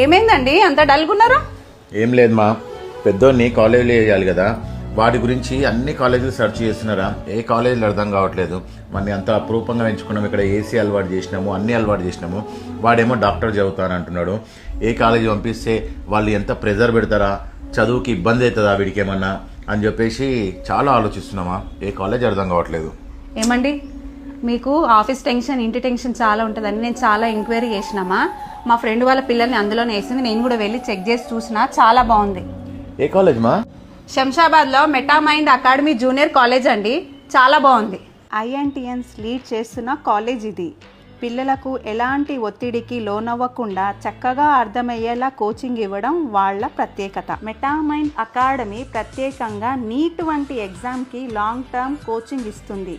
ఏమైందండి అంత డల్గున్నారు? ఏం లేదు మా, పెద్దోడిని కాలేజీలో వేయాలి కదా, వాటి గురించి అన్ని కాలేజీలు సెర్చ్ చేస్తున్నారా, ఏ కాలేజీలు అర్థం కావట్లేదు. మన అంత అపురూపంగా ఎంచుకున్నాము, ఇక్కడ ఏసీ అలవాటు చేసినాము, అన్ని అలవాటు చేసినాము. వాడేమో డాక్టర్ చదువుతాను అంటున్నాడు. ఏ కాలేజీ పంపిస్తే వాళ్ళు ఎంత ప్రెజర్ పెడతారా, చదువుకి ఇబ్బంది అవుతుందా వీడికి ఏమన్నా అని చెప్పేసి చాలా ఆలోచిస్తున్నామా. ఏ కాలేజ్ అర్థం కావట్లేదు. ఏమండి, మీకు ఆఫీస్ టెన్షన్, ఇంటి టెన్షన్ చాలా ఉంటుందని నేను చాలా ఎంక్వైరీ చేసినామా. మా ఫ్రెండ్ వాళ్ళ పిల్లల్ని అందులోనే వేసింది, నేను కూడా వెళ్ళి చెక్ చేసి చూసినా, చాలా బాగుంది. ఏ కాలేజ్ మా? శంషాబాద్లో మెటామైండ్ అకాడమీ జూనియర్ కాలేజ్ అండి, చాలా బాగుంది. ఐఎన్టీఎన్స్ లీడ్ చేస్తున్న కాలేజ్ ఇది. పిల్లలకు ఎలాంటి ఒత్తిడికి లోనవ్వకుండా చక్కగా అర్థమయ్యేలా కోచింగ్ ఇవ్వడం వాళ్ళ ప్రత్యేకత. మెటామైండ్ అకాడమీ ప్రత్యేకంగా నీట్ వంటి ఎగ్జామ్కి లాంగ్ టర్మ్ కోచింగ్ ఇస్తుంది.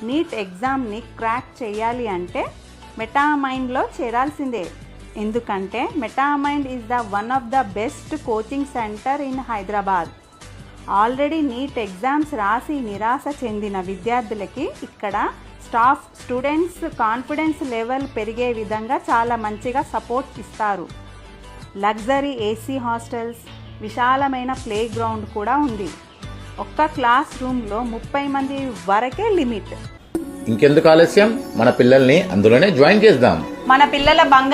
నీట్ ఎగ్జామ్ని క్రాక్ చేయాలి అంటే మెటామైండ్లో చేరాల్సిందే. ఎందుకంటే Metamind is the one of the best coaching centre in Hyderabad. Already NEET exams రాసి నిరాశ చెందిన విద్యార్థులకి ఇక్కడ స్టాఫ్, స్టూడెంట్స్ కాన్ఫిడెన్స్ లెవెల్ పెరిగే విధంగా చాలా మంచిగా సపోర్ట్ ఇస్తారు. లగ్జరీ ఏసీ హాస్టల్స్, విశాలమైన ప్లే గ్రౌండ్ కూడా ఉంది. ఒక్క క్లాస్ రూమ్లో 30 మంది వరకే లిమిట్. ఇంకెందుకు ఆలస్యం, మన పిల్లల్ని అందులోనే జాయిన్ చేద్దాం. మన పిల్లల బంగారు